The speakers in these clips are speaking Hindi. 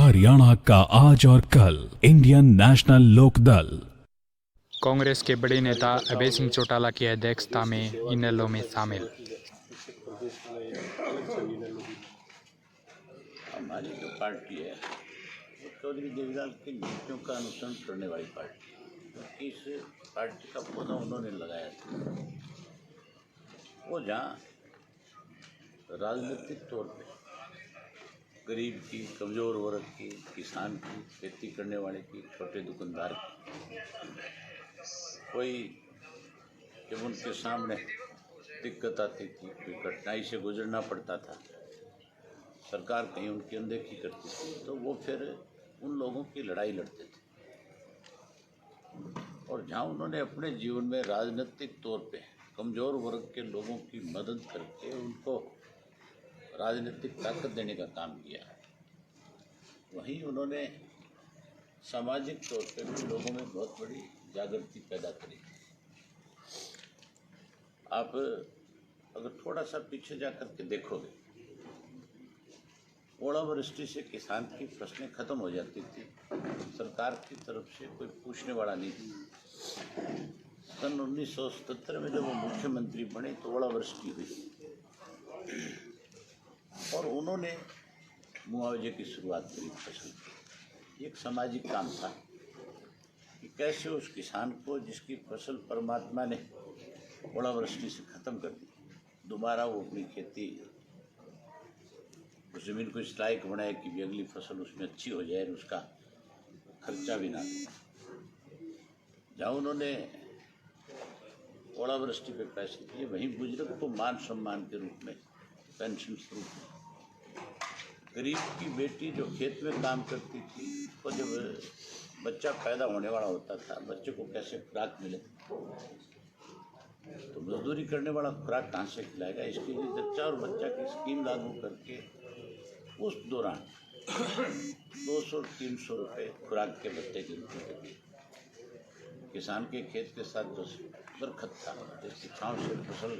हरियाणा का आज और कल, इंडियन नेशनल लोकदल। कांग्रेस के बड़े नेता अभय सिंह चौटाला की अध्यक्षता में इनेलो में शामिल। हमारी जो पार्टी है वो चौधरी देवीलाल की नीतियों का अनुसरण करने वाली पार्टी है, क्योंकि इस पार्टी का पौधा उन्होंने लगाया था। वो जहाँ राजनीतिक तौर पे गरीब की, कमज़ोर वर्ग की, किसान की, खेती करने वाले की, छोटे दुकानदार की, कोई जब उनके सामने दिक्कत आती थी, कोई कठिनाई से गुजरना पड़ता था, सरकार कहीं उनकी अनदेखी करती थी, तो वो फिर उन लोगों की लड़ाई लड़ते थे। और जहाँ उन्होंने अपने जीवन में राजनीतिक तौर पे कमज़ोर वर्ग के लोगों की मदद करके उनको राजनीतिक ताकत देने का काम किया, वहीं उन्होंने सामाजिक तौर पे भी लोगों में बहुत बड़ी जागृति पैदा करी। आप अगर थोड़ा सा पीछे जाकर के देखोगे, ओलावृष्टि से किसान की फसलें खत्म हो जाती थी, सरकार की तरफ से कोई पूछने वाला नहीं था। सन 1977 में जब वो मुख्यमंत्री बने तो ओलावृष्टि हुई और उन्होंने मुआवजे की शुरुआत करी फसल की। एक सामाजिक काम था कि कैसे उस किसान को जिसकी फसल परमात्मा ने ओलावृष्टि से ख़त्म कर दी, दोबारा वो अपनी खेती, उस ज़मीन को इस लायक बनाए कि भी अगली फसल उसमें अच्छी हो जाए और उसका खर्चा भी ना दे। जहाँ उन्होंने ओलावृष्टि पे पैसे दिए, वहीं बुजुर्ग को मान सम्मान के रूप में पेंशन स्वरूप में, गरीब की बेटी जो खेत में काम करती थी, तो जब बच्चा पैदा होने वाला होता था, बच्चे को कैसे खुराक मिले, तो मजदूरी करने वाला खुराक कहाँ से खिलाएगा, इसके लिए जच्चा और बच्चा की स्कीम लागू करके उस दौरान 200-300 रुपये खुराक के भत्ते के रूप में देते। किसान के खेत के साथ जो दरखत था, जिसकी छाँव से फसल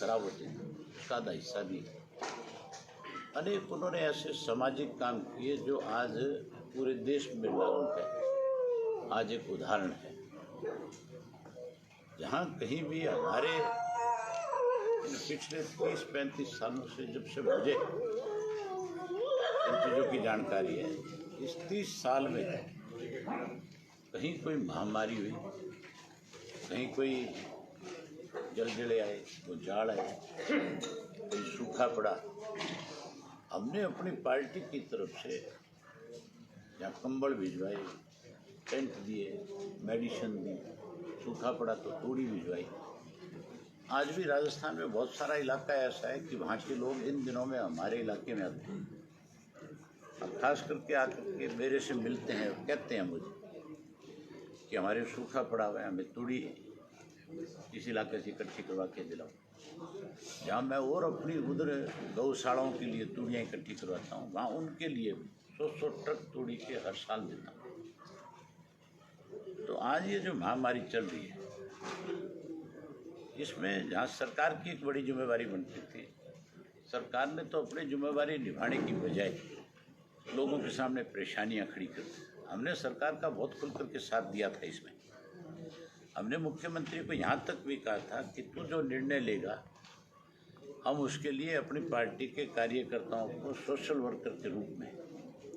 खराब होती थी, उसका आधा हिस्सा भी। अनेक उन्होंने ऐसे सामाजिक काम किए जो आज पूरे देश में लागू है। आज एक उदाहरण है, जहाँ कहीं भी हमारे पिछले 30-35 सालों से जब से मुझे इन चीज़ों की जानकारी है, इस 30 साल में कहीं कोई महामारी हुई, कहीं कोई जलजले आए, कोई जाड़ आए, कोई सूखा पड़ा, हमने अपनी पार्टी की तरफ से या कंबल भिजवाए, टेंट दिए, मेडिसिन दी, सूखा पड़ा तो तूड़ी भिजवाई। आज भी राजस्थान में बहुत सारा इलाका ऐसा है कि वहाँ के लोग इन दिनों में हमारे इलाके में आते हैं, अब खास करके आकर के मेरे से मिलते हैं और कहते हैं मुझे कि हमारे सूखा पड़ा हुआ है, हमें तूड़ी इस इलाके से इकट्ठी करवा के दिलाओ। जहाँ मैं और अपनी उधर गौशालाओं के लिए तूड़ियाँ इकट्ठी करवाता हूँ, वहाँ उनके लिए 100 ट्रक तूड़ी के हर साल देता हूँ। तो आज ये जो महामारी चल रही है, इसमें जहाँ सरकार की एक बड़ी जिम्मेवारी बनती थी, सरकार ने तो अपनी जिम्मेवारी निभाने की बजाय लोगों के सामने परेशानियाँ खड़ी कर दी। हमने सरकार का बहुत खुल करके साथ दिया था। इसमें हमने मुख्यमंत्री को यहाँ तक भी कहा था कि तू जो निर्णय लेगा, हम उसके लिए अपनी पार्टी के कार्यकर्ताओं को सोशल वर्कर के रूप में,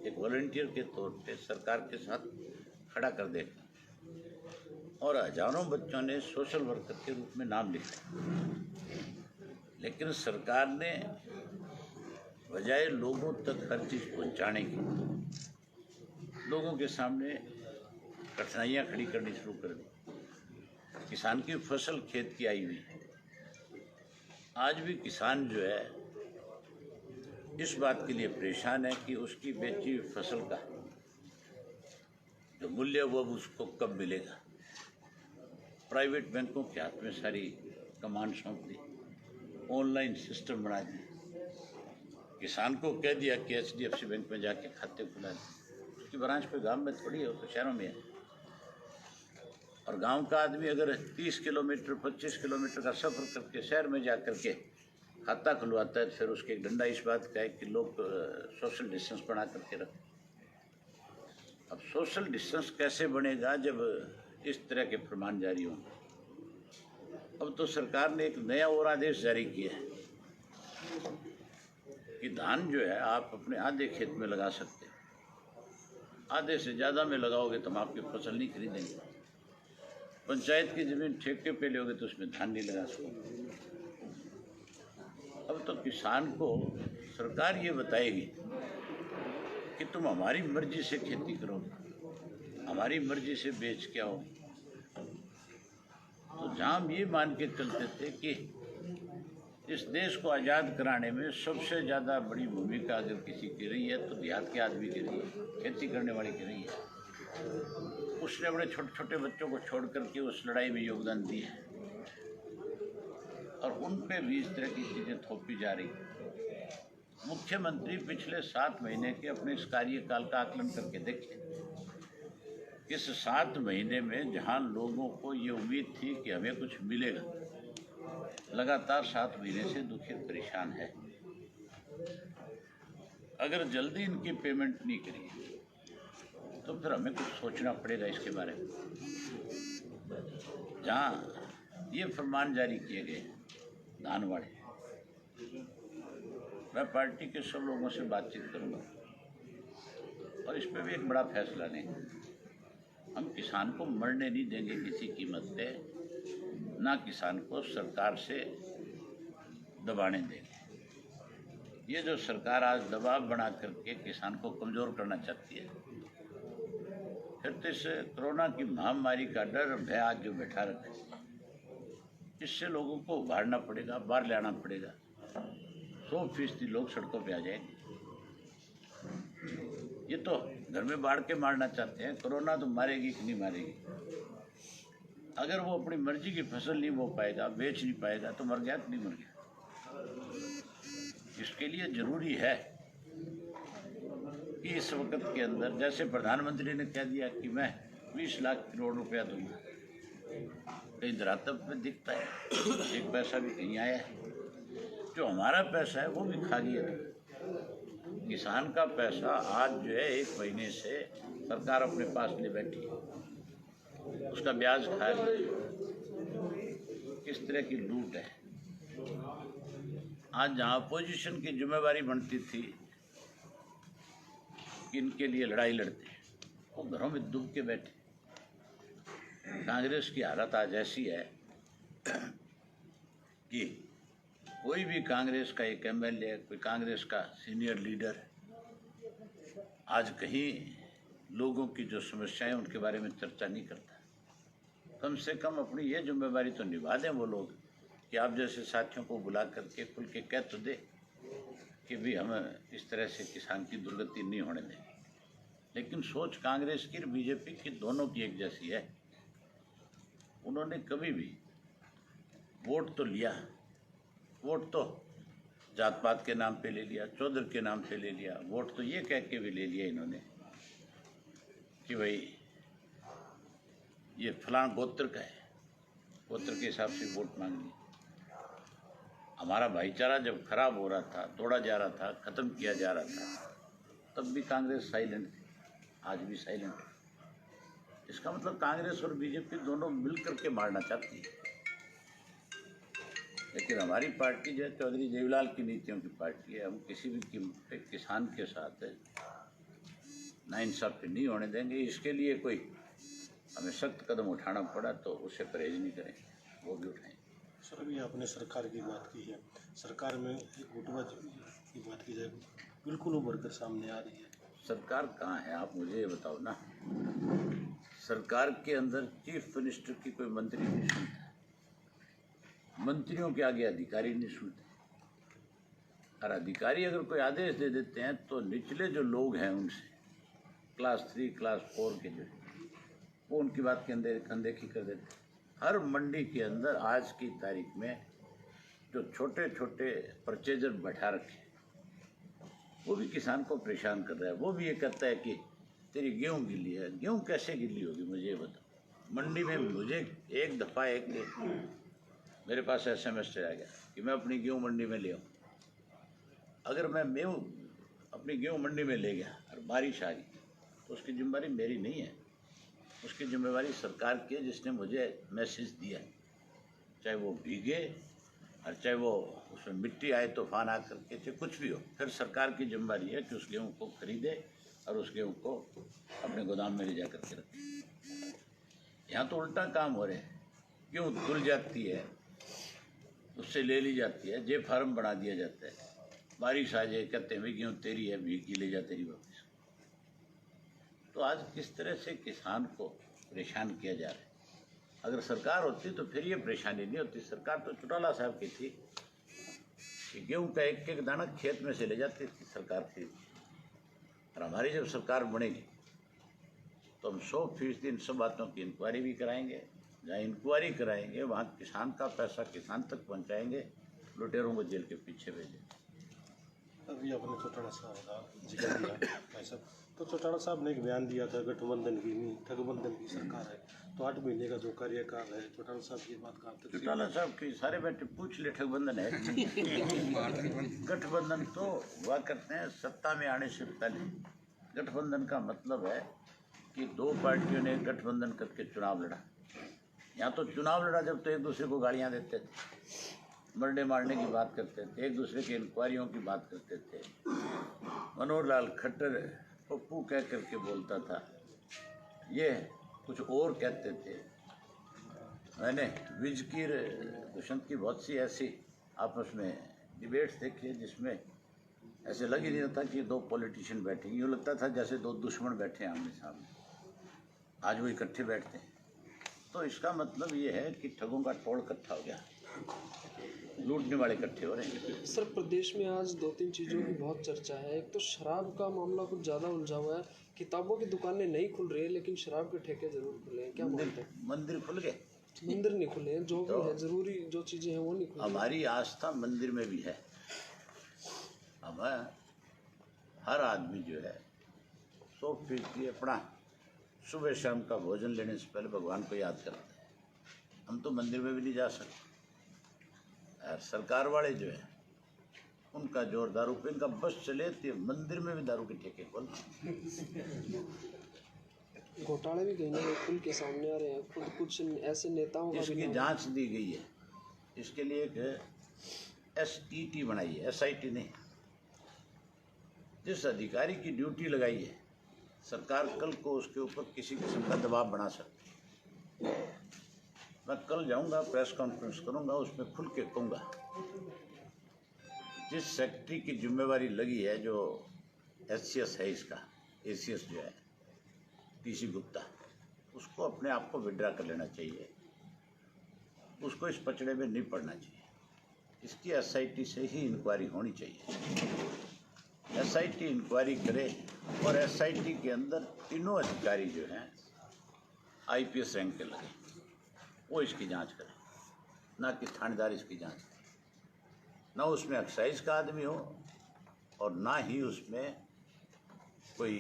एक वॉलंटियर के तौर पे सरकार के साथ खड़ा कर देगा। और हजारों बच्चों ने सोशल वर्कर के रूप में नाम लिखा, लेकिन सरकार ने बजाय लोगों तक हर चीज़ पहुँचाने की, लोगों के सामने कठिनाइयाँ खड़ी करनी शुरू कर दी। किसान की फसल खेत की आई हुई है, आज भी किसान जो है इस बात के लिए परेशान है कि उसकी बेची हुई फसल का जो मूल्य वो अब उसको कब मिलेगा। प्राइवेट बैंकों के हाथ में सारी कमान सौंप दी, ऑनलाइन सिस्टम बना दिया, किसान को कह दिया कि HDFC बैंक में जाके खाते खुला दें। उसकी ब्रांच कोई गांव में थोड़ी है, वो तो शहरों में है। और गांव का आदमी अगर 30 किलोमीटर 25 किलोमीटर का सफ़र करके शहर में जा कर के खाता खुलवाता है, फिर उसके एक डंडा इस बात का है कि लोग सोशल डिस्टेंस बना करके रखें। अब सोशल डिस्टेंस कैसे बनेगा जब इस तरह के फरमान जारी होंगे। अब तो सरकार ने एक नया और आदेश जारी किया है कि धान जो है आप अपने आधे खेत में लगा सकते हैं, आधे से ज़्यादा में लगाओगे तो हम आपकी फसल नहीं खरीदेंगे। पंचायत की ज़मीन ठेके पे लोगे तो उसमें धान नहीं लगा सकते। अब तो किसान को सरकार ये बताएगी कि तुम हमारी मर्जी से खेती करोगे, हमारी मर्जी से बेच के आओ। तो जहाँ हम ये मान के चलते थे कि इस देश को आज़ाद कराने में सबसे ज़्यादा बड़ी भूमिका अगर किसी की रही है तो देहात के आदमी की रही है, खेती करने वाले की रही है। उसने अपने छोटे छोटे बच्चों को छोड़ करके उस लड़ाई में योगदान दिया है और उन पे भी इस तरह की चीज़ें थोपी जा रही। मुख्यमंत्री पिछले 7 महीने के अपने इस कार्यकाल का आकलन करके देखें। इस 7 महीने में जहां लोगों को ये उम्मीद थी कि हमें कुछ मिलेगा, लगातार 7 महीने से दुखी परेशान है। अगर जल्दी इनकी पेमेंट नहीं करी तो फिर हमें कुछ सोचना पड़ेगा इसके बारे में। जहाँ ये फरमान जारी किए गए धान वाले, मैं पार्टी के सब लोगों से बातचीत करूँगा और इस पर भी एक बड़ा फैसला लेंगे। हम किसान को मरने नहीं देंगे किसी कीमत पे, ना किसान को सरकार से दबाने देंगे। ये जो सरकार आज दबाव बना करके किसान को कमज़ोर करना चाहती है, फिर तो इस कोरोना की महामारी का डर भय आज जो बैठा रखा है, इससे लोगों को उभारना पड़ेगा, बाहर ले आना पड़ेगा। 100% लोग सड़कों पे आ जाएंगे। ये तो घर में बाढ़ के मारना चाहते हैं, कोरोना तो मारेगी कि नहीं मारेगी। अगर वो अपनी मर्जी की फसल नहीं बो पाएगा, बेच नहीं पाएगा तो मर गया कि नहीं मर गया। इसके लिए ज़रूरी है कि इस वक्त के अंदर, जैसे प्रधानमंत्री ने कह दिया कि मैं 20 लाख करोड़ रुपया दूंगा, कहीं धरातल में दिखता है, एक पैसा भी कहीं आया है। जो हमारा पैसा है वो भी खा गया। किसान का पैसा आज जो है 1 महीने से सरकार अपने पास ले बैठी है, उसका ब्याज खा रही है। किस तरह की लूट है। आज जहाँ अपोजिशन की जिम्मेवारी बनती थी कि इनके लिए लड़ाई लड़ते, वो घरों में डूब के बैठे। कांग्रेस की हालत आज ऐसी है कि कोई भी कांग्रेस का एक एमएलए, कोई कांग्रेस का सीनियर लीडर आज कहीं लोगों की जो समस्याएं उनके बारे में चर्चा नहीं करता। कम से कम अपनी ये जिम्मेवारी तो निभा दें वो लोग कि आप जैसे साथियों को बुला करके खुल के कह तो दे कि भी हम इस तरह से किसान की दुर्गति नहीं होने देंगे। लेकिन सोच कांग्रेस की और बीजेपी की दोनों की एक जैसी है। उन्होंने कभी भी वोट तो लिया, वोट तो जात पात के नाम पे ले लिया, चौधर के नाम पे ले लिया, वोट तो ये कह के भी ले लिया इन्होंने कि भाई ये फलां गोत्र का है, गोत्र के हिसाब से वोट मांग ली। हमारा भाईचारा जब खराब हो रहा था, तोड़ा जा रहा था, ख़त्म किया जा रहा था, तब भी कांग्रेस साइलेंट थी, आज भी साइलेंट है। इसका मतलब कांग्रेस और बीजेपी दोनों मिलकर के मारना चाहती है। लेकिन हमारी पार्टी जो है चौधरी जयलाल की नीतियों की पार्टी है। हम किसी भी कीमत पे किसान के साथ नाइंसाफ़ी नहीं होने देंगे। इसके लिए कोई हमें सख्त कदम उठाना पड़ा तो उससे परहेज नहीं करेंगे, वो भी उठाएंगे। सर, अभी आपने सरकार की बात की है, सरकार में एक गुटबाजी की बात की जाए बिल्कुल उभर कर सामने आ रही है। सरकार कहाँ है आप मुझे ये बताओ ना। सरकार के अंदर चीफ मिनिस्टर की कोई मंत्री नहीं सुनता, मंत्रियों के आगे अधिकारी नहीं सुनते। और अधिकारी अगर कोई आदेश दे देते हैं तो निचले जो लोग हैं उनसे, क्लास 3 क्लास 4 के जो, वो उनकी बात के अंदर अनदेखी कर देते हैं। हर मंडी के अंदर आज की तारीख में जो छोटे छोटे परचेजर बैठा रखे, वो भी किसान को परेशान कर रहा है। वो भी ये कहता है कि तेरी गेहूँ गिल्ली है। गेहूँ कैसे गिल्ली होगी मुझे ये बताओ। मंडी में मुझे एक दफ़ा मेरे पास SMS आ गया कि मैं अपनी गेहूँ मंडी में ले आऊँ। अगर मैं अपनी गेहूँ मंडी में ले गया और बारिश आ गई तो उसकी जिम्मेवारी मेरी नहीं है, उसकी जिम्मेवारी सरकार की है जिसने मुझे मैसेज दिया, चाहे वो भीगे और चाहे वो उसमें मिट्टी आए, तूफान आ करके, चाहे कुछ भी हो, फिर सरकार की जिम्मेवारी है कि उस गेहूँ को खरीदे और उस गेहूँ को अपने गोदाम में ले जा करके रखे। यहाँ तो उल्टा काम हो रहे हैं, गेहूँ धुल जाती है, उससे ले ली जाती है, जे फार्म बना दिया जाता है, बारिश आ जाए कहते हैं भाई गेहूँ तेरी है, भीग की ले जा तेरी वापस। तो आज किस तरह से किसान को परेशान किया जा रहा है। अगर सरकार होती तो फिर ये परेशानी नहीं होती। सरकार तो चौटाला साहब की थी कि गेहूँ का एक एक दाना खेत में से ले जाती थी सरकार थी। और हमारी जब सरकार बनेगी तो हम 100% इन सब बातों की इंक्वायरी भी कराएंगे। जहाँ इंक्वायरी कराएंगे वहाँ किसान का पैसा किसान तक पहुँचाएंगे, लुटेरों को जेल के पीछे भेजेंगे। अभी आपने चौटाला साहब का जिक्र किया भाई साहब, तो चौटाला साहब ने एक बयान दिया था गठबंधन की नहीं ठगबंधन की सरकार है, तो 8 महीने का जो कार्यकाल है चौटाला साहब की बात कहाँ तक? चौटाला साहब की सारे बैठे पूछ ले ठगबंधन है। गठबंधन तो हुआ करते हैं सत्ता में आने से पहले। गठबंधन का मतलब है कि दो पार्टियों ने गठबंधन करके चुनाव लड़ा। यहाँ तो चुनाव लड़ा जब तो एक दूसरे को गालियाँ देते थे, मरने मारने की बात करते थे, एक दूसरे की इंक्वायरियों की बात करते थे। मनोहर लाल खट्टर पप्पू कह करके बोलता था, ये कुछ और कहते थे। मैंने विजकीर दुष्यंत की बहुत सी ऐसी आपस में डिबेट्स देखी है जिसमें ऐसे लग ही नहीं रहा था कि दो पॉलिटिशियन बैठे, यूँ लगता था जैसे दो दुश्मन बैठे हैं आमने सामने। आज वो इकट्ठे बैठते हैं, तो इसका मतलब ये है कि ठगों का टोल इकट्ठा हो गया, लूटने वाले इकट्ठे हो रहे हैं। सर, प्रदेश में आज 2-3 चीज़ों की बहुत चर्चा है। एक तो शराब का मामला कुछ ज़्यादा उलझा हुआ है। किताबों की दुकानें नहीं खुल रही है लेकिन शराब के ठेके जरूर खुले हैं, क्या मानते हैं? मंदिर खुल गए, मंदिर नहीं खुले हैं, जो भी है जरूरी जो चीज़ें हैं वो नहीं खुली। हमारी आस्था मंदिर में भी है। हम हर आदमी जो है 100% अपना सुबह शाम का भोजन लेने से पहले भगवान को याद करते हैं। हम तो मंदिर में भी नहीं जा सकते। और सरकार वाले जो है उनका जोर दारू पे, इनका बस चले तो मंदिर में भी दारू के ठेके खोल। घोटाले भी कहीं ना कहीं खुल के सामने आ रहे हैं। खुद कुछ ऐसे नेताओं का भी इसकी नाम- जांच दी गई है। इसके लिए एक SET बनाई है, SIT नहीं। जिस अधिकारी की ड्यूटी लगाई है सरकार, कल को उसके ऊपर किसी किस्म का दबाव बना सकती है। मैं कल जाऊंगा, प्रेस कॉन्फ्रेंस करूंगा, उसमें खुल के कहूँगा जिस सेक्रेटरी की जिम्मेवारी लगी है, जो SCS है इसका, ACS जो है TC गुप्ता, उसको अपने आप को विड्रा कर लेना चाहिए। उसको इस पचड़े में नहीं पड़ना चाहिए। इसकी SIT से ही इंक्वायरी होनी चाहिए। SIT इंक्वायरी करे और SIT के अंदर तीनों अधिकारी जो हैं IPS रैंक के लगे, वो इसकी जांच करें, ना कि थानेदार इसकी जांच करें। ना उसमें एक्साइज का आदमी हो और ना ही उसमें कोई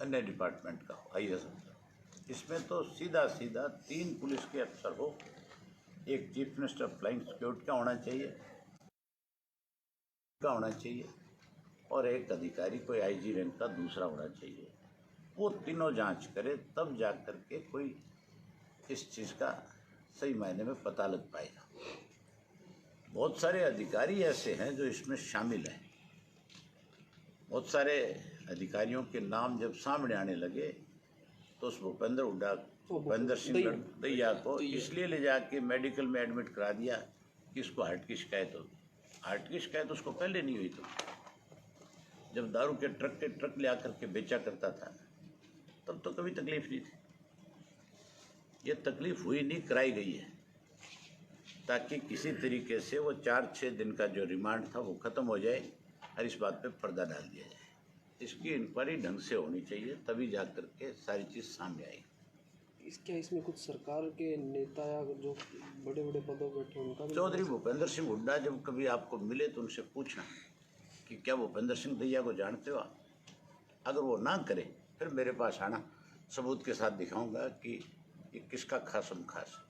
अन्य डिपार्टमेंट का हो, IAS। इसमें तो सीधा सीधा 3 पुलिस के अफसर हो, एक चीफ मिनिस्टर फ्लाइंग सिक्योरिटी का होना चाहिए और एक अधिकारी कोई IG रैंक का दूसरा होना चाहिए। वो तीनों जांच करे, तब जा कर के कोई इस चीज़ का सही मायने में पता लग पाएगा। बहुत सारे अधिकारी ऐसे हैं जो इसमें शामिल हैं। बहुत सारे अधिकारियों के नाम जब सामने आने लगे तो उस भूपेंद्र सिंह दैया को इसलिए ले जाके मेडिकल में एडमिट करा दिया कि इसको हार्ट की शिकायत होगी। हार्ट की शिकायत उसको पहले नहीं हुई। तो जब दारू के ट्रक ले आकर के बेचा करता था तब तो कभी तकलीफ नहीं थी। ये तकलीफ हुई नहीं, कराई गई है ताकि किसी तरीके से वो 4-6 दिन का जो रिमांड था वो ख़त्म हो जाए और इस बात पे पर्दा डाल दिया जाए। इसकी इंक्वायरी ढंग से होनी चाहिए, तभी जा कर के सारी चीज़ सामने आएगी। क्या इसमें कुछ सरकार के नेता या जो बड़े बड़े पदों पर बैठे उनका भी? चौधरी भूपेंद्र सिंह हुड्डा जब कभी आपको मिले तो उनसे पूछना कि क्या भूपेंद्र सिंह दैया को जानते हो आप? अगर वो ना करे फिर मेरे पास आना, सबूत के साथ दिखाऊंगा कि ये किसका खासम खास है।